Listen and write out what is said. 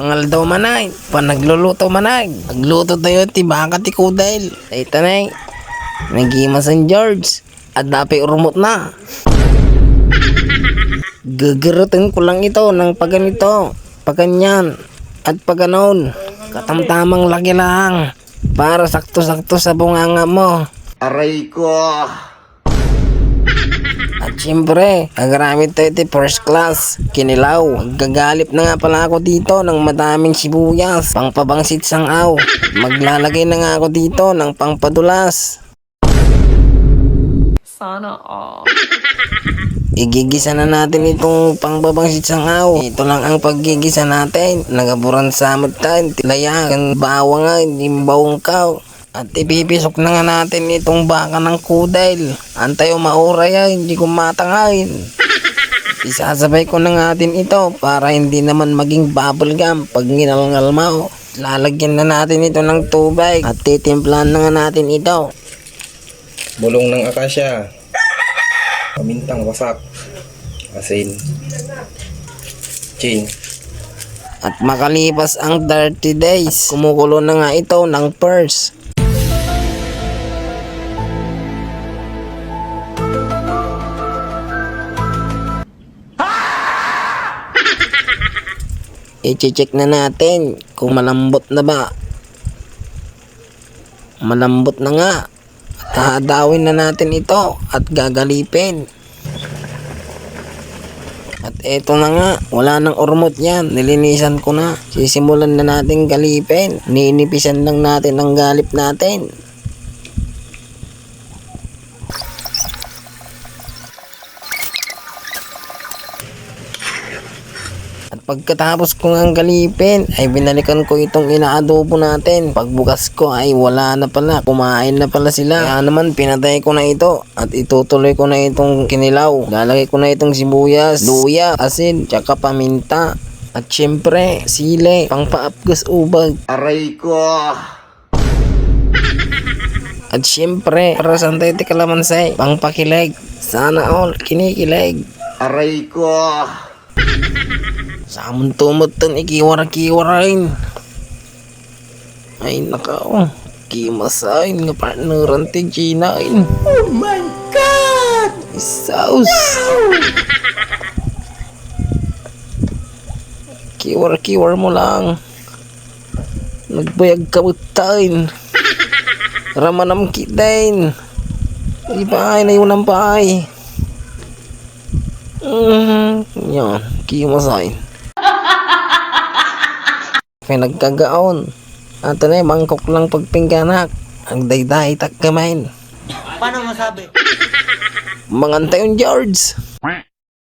Pangal daw manay, panagluluto manay. Nagluto tayo ti baka ti kudel. Ay tanay, nagimas ang George. At dapi urumot na. Gagarutin ko lang ito ng paganito, paganyan, at paganon. Katamtamang laki lang. Para sakto-sakto sa bunganga mo. Aray ko. At syempre, agaramit tayo iti first class, kinilaw. Gagalip na nga pala ako dito ng madaming sibuyas, pangpabangsit sangaw. Maglalagay na nga ako dito ng pangpadulas. Sana all. Igigisa na natin itong pangbabangsit sangaw. Ito lang ang paggigisa natin. Nagaburan samot tayo, tilayan, bawang nga, hindi bawang kaw. At ipipisok na nga natin itong baka ng kudel. Antay umaura yan, hindi ko matangayin. Isasabay ko na natin ito para hindi naman maging bubblegum pag nginalngal mo. Lalagyan na natin ito ng tubig at titimplahan na nga natin ito. Bulong ng akasya, pamintang wasak, asin, chin. At makalipas ang 30 days, kumukulo na nga ito ng purse. I-check na natin kung malambot na ba. Malambot na nga. At hahadawin na natin ito at gagalipin. At eto na nga, wala nang urmot yan. Nilinisan ko na. Sisimulan na natin galipin. Niinipisan lang natin ang galip natin. At pagkatapos ko ngang galipin, ay binalikan ko itong inaadobo natin. Pagbukas ko ay wala na pala. Kumain na pala sila. Kaya naman pinatay ko na ito. At itutuloy ko na itong kinilaw. Lalagay ko na itong sibuyas, luya, asin, tsaka paminta. At syempre, sili, pangpaapgas ubag. Aray ko. At syempre, para sa antay ti kalamansay, pangpakilig. Sana all kinikilig. Aray ko. Sa amon tumutan ikiwara-kiwarain. Ay nakaw. Kimasain nga partneran ti Ginain. Oh my God! Isaus. Kiwar-kiwar mo lang. Nagbayag kabutain. Ramanam kitain. Ibay na yun ang paay. Yan, kimasain. Pinagkagaon. At na mangkok lang pagpingganak. Ang dayday takgamain. Paano masabi? Mangantay yung George.